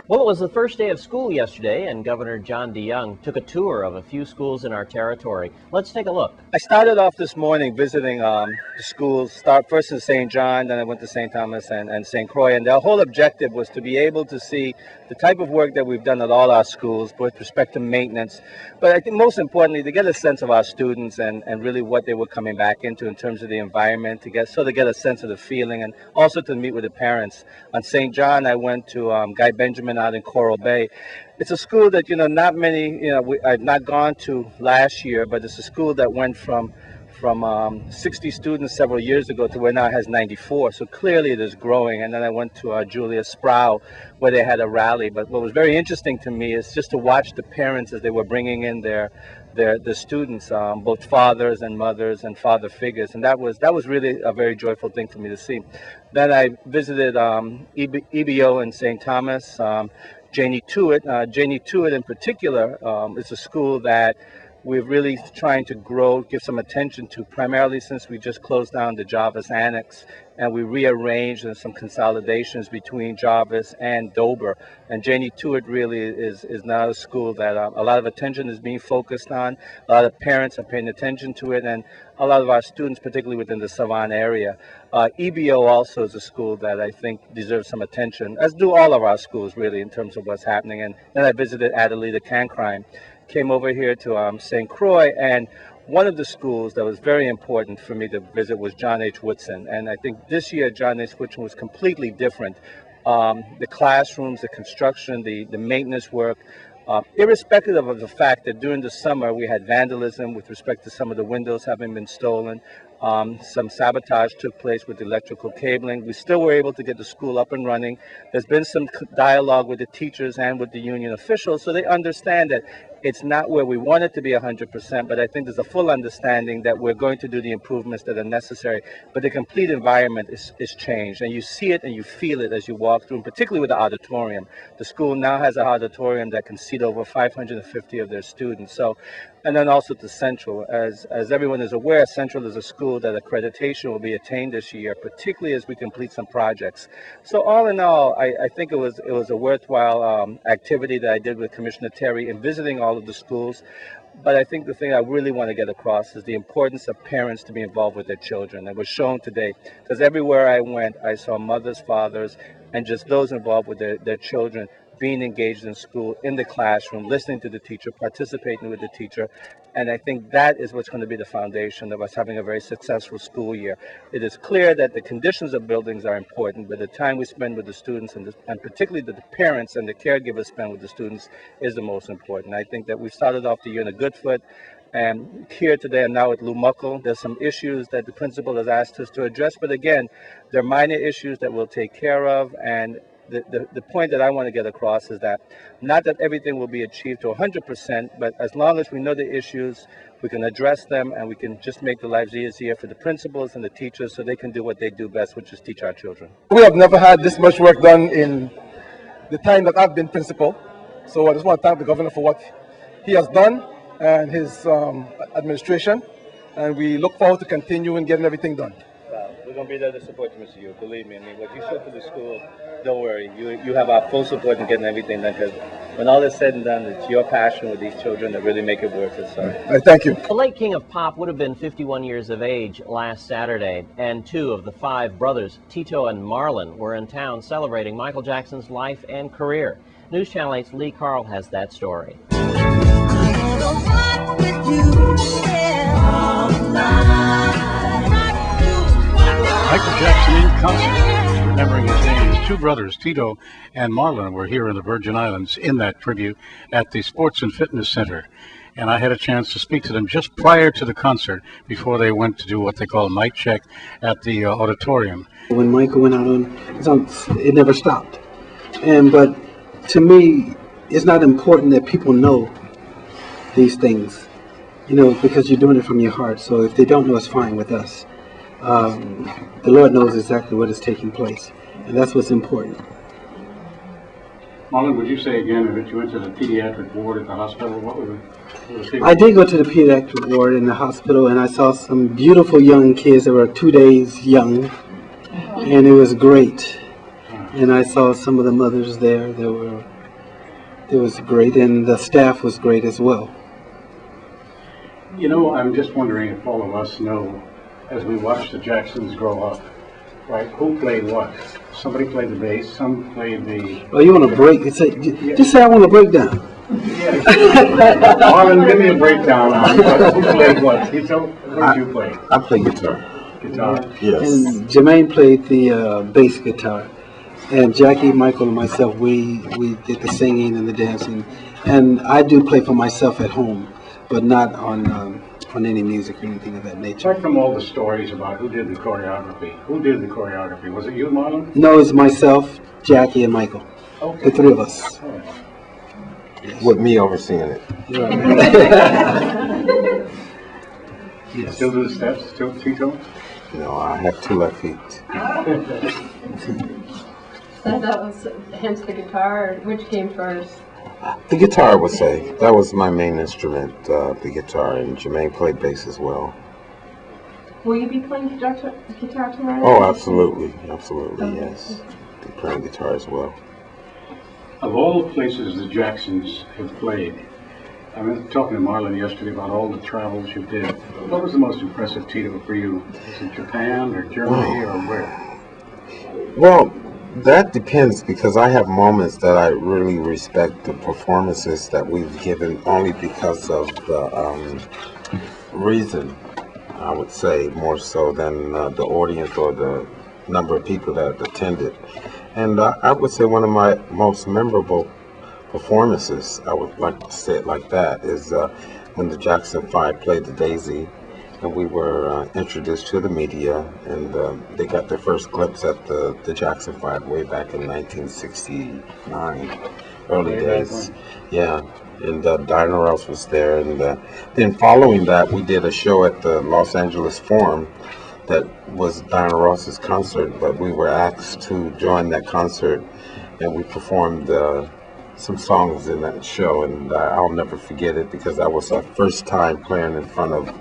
Well, it was the first day of school yesterday, and Governor John DeYoung took a tour of a few schools in our territory. Let's take a look. I started off this morning visiting the schools, start first in St. John, then I went to St. Thomas and St. Croix, and the whole objective was to be able to see the type of work that we've done at all our schools with respect to maintenance, but I think most importantly to get a sense of our students and really what they were coming back into in terms of the environment, to get a sense of the feeling, and also to meet with the parents. On St. John, I went to Guy Benjamin out in Coral Bay. It's a school that, not many, I've not gone to last year, but it's a school that went from 60 students several years ago to where now it has 94. So clearly it is growing. And then I went to Julius Sproul, where they had a rally. But what was very interesting to me is just to watch the parents as they were bringing in the students, both fathers and mothers and father figures, and that was really a very joyful thing for me to see. Then I visited EBO in St. Thomas. Janie Tuitt in particular is a school that we're really trying to grow, give some attention to, primarily since we just closed down the Jarvis Annex and we rearranged and some consolidations between Jarvis and Dover. And Janie Tuitt really is now a school that a lot of attention is being focused on. A lot of parents are paying attention to it, and a lot of our students, particularly within the Savannah area. EBO also is a school that I think deserves some attention, as do all of our schools really in terms of what's happening. And then I visited Adelita Cancrine. Came over here to St. Croix, and one of the schools that was very important for me to visit was John H. Woodson. And I think this year John H. Woodson was completely different. The classrooms, the construction, the maintenance work, irrespective of the fact that during the summer we had vandalism with respect to some of the windows having been stolen. Some sabotage took place with electrical cabling. We still were able to get the school up and running. There's been some dialogue with the teachers and with the union officials, so they understand that it's not where we want it to be 100%, but I think there's a full understanding that we're going to do the improvements that are necessary. But the complete environment is changed, and you see it and you feel it as you walk through, and particularly with the auditorium. The school now has an auditorium that can seat over 550 of their students. So, and then also to Central. As everyone is aware, Central is a school that accreditation will be attained this year, particularly as we complete some projects. So all in all, I think it was a worthwhile activity that I did with Commissioner Terry in visiting all of the schools. But I think the thing I really want to get across is the importance of parents to be involved with their children. It was shown today, because everywhere I went, I saw mothers, fathers, and just those involved with their children being engaged in school, in the classroom, listening to the teacher, participating with the teacher. And I think that is what's going to be the foundation of us having a very successful school year. It is clear that the conditions of buildings are important, but the time we spend with the students and particularly the parents and the caregivers spend with the students is the most important. I think that we started off the year on a good foot. And here today, I'm now at Lou Muckle. There's some issues that the principal has asked us to address, but again, they're minor issues that we'll take care of. And the point that I want to get across is that not that everything will be achieved to 100%, but as long as we know the issues, we can address them, and we can just make the lives easier for the principals and the teachers so they can do what they do best, which is teach our children. We have never had this much work done in the time that I've been principal. So I just want to thank the governor for what he has done and his administration, and we look forward to continuing getting everything done. We're going to be there to support you, Mr. Yu. Believe me. I mean, what you show for the school, don't worry. You have our full support in getting everything done, because when all is said and done, it's your passion with these children that really make it worth it. So, thank you. The late King of Pop would have been 51 years of age last Saturday, and two of the five brothers, Tito and Marlon, were in town celebrating Michael Jackson's life and career. News Channel 8's Lee Carl has that story. Michael Jackson in concert, remembering his name. His two brothers, Tito and Marlon, were here in the Virgin Islands in that tribute at the Sports and Fitness Center. And I had a chance to speak to them just prior to the concert, before they went to do what they call a mic check at the auditorium. When Michael went out on songs, it never stopped. But to me, it's not important that people know these things, because you're doing it from your heart. So if they don't know, it's fine with us. The Lord knows exactly what is taking place, and that's what's important. Marlon, would you say again that you went to the pediatric ward at the hospital? What were the I did go to the pediatric ward in the hospital, and I saw some beautiful young kids that were 2 days young, and it was great. And I saw some of the mothers there that were It was great, and the staff was great as well. You know, I'm just wondering if all of us know, as we watch the Jacksons grow up, right, who played what? Somebody played the bass, some played the... Oh, you want to break? Just say I want to break down. Yeah. Marlon, give me a breakdown on who played what. Tito, what did you play? I play guitar. Guitar? Yes. And Jermaine played the bass guitar. And Jackie, Michael, and myself, we did the singing and the dancing. And I do play for myself at home, but not on any music or anything of that nature. Apart from all the stories about who did the choreography, was it you, Marlon? No, it's myself, Jackie, and Michael. Okay. The three of us. Oh. With me overseeing it. Yes. Still do the steps, still Tito? No, I have 2 left feet. So that was hence the guitar, which came first? The guitar, I would say. That was my main instrument, the guitar, and Jermaine played bass as well. Will you be playing guitar tomorrow? Oh, absolutely. Absolutely, yes. They playing guitar as well. Of all the places the Jacksons have played, I was talking to Marlon yesterday about all the travels you did. What was the most impressive, Tito, for you? Was it Japan or Germany or where? Well, that depends, because I have moments that I really respect the performances that we've given only because of the reason, I would say, more so than the audience or the number of people that attended. And I would say one of my most memorable performances, I would like to say it like that, is when the Jackson 5 played the Daisy, and we were introduced to the media, and they got their first glimpse at the Jackson 5 way back in 1969, early days. Yeah, and Dinah Ross was there, and then following that, we did a show at the Los Angeles Forum that was Dinah Ross's concert, but we were asked to join that concert, and we performed some songs in that show, and I'll never forget it, because that was our first time playing in front of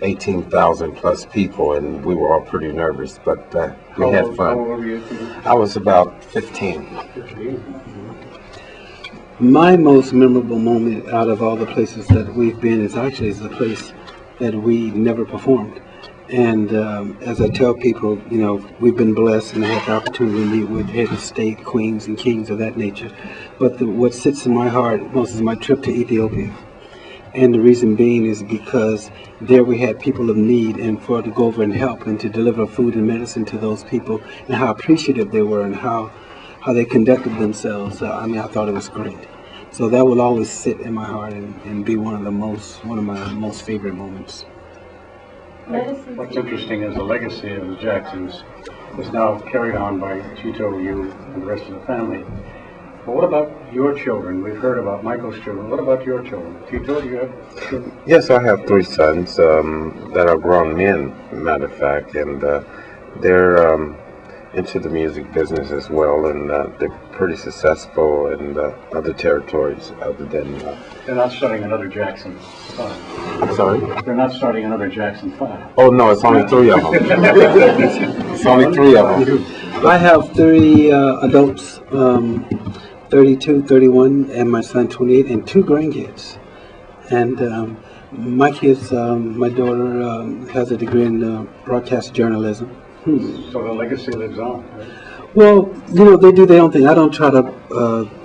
18,000 plus people, and we were all pretty nervous, but we had fun. How old were you? I was about 15. 15. My most memorable moment out of all the places that we've been is the place that we never performed. And as I tell people, you know, we've been blessed and had the opportunity to meet with head of state, queens, and kings of that nature. But what sits in my heart most is my trip to Ethiopia. And the reason being is because there we had people of need, and for to go over and help and to deliver food and medicine to those people, and how appreciative they were and how they conducted themselves. I mean, I thought it was great. So that will always sit in my heart and be one of my most favorite moments. What's interesting is the legacy of the Jacksons is now carried on by Tito, you, and the rest of the family. But what about your children? We've heard about Michael's children. What about your children? Tito, do you have children? Yes, I have 3 sons that are grown men, matter of fact, and they're into the music business as well, and they're pretty successful in other territories other than... They're not starting another Jackson 5. I'm sorry? They're not starting another Jackson 5. Oh, no, it's only 3 of them. It's only 3 of them. I have 3 adults, 32, 31, and my son 28, and 2 grandkids. And my kids, my daughter has a degree in broadcast journalism. So the legacy lives on, right? Well, you know, they do their own thing. I don't try to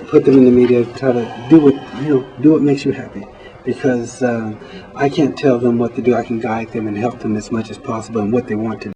put them in the media. Try to do what makes you happy, because I can't tell them what to do. I can guide them and help them as much as possible in what they want to do.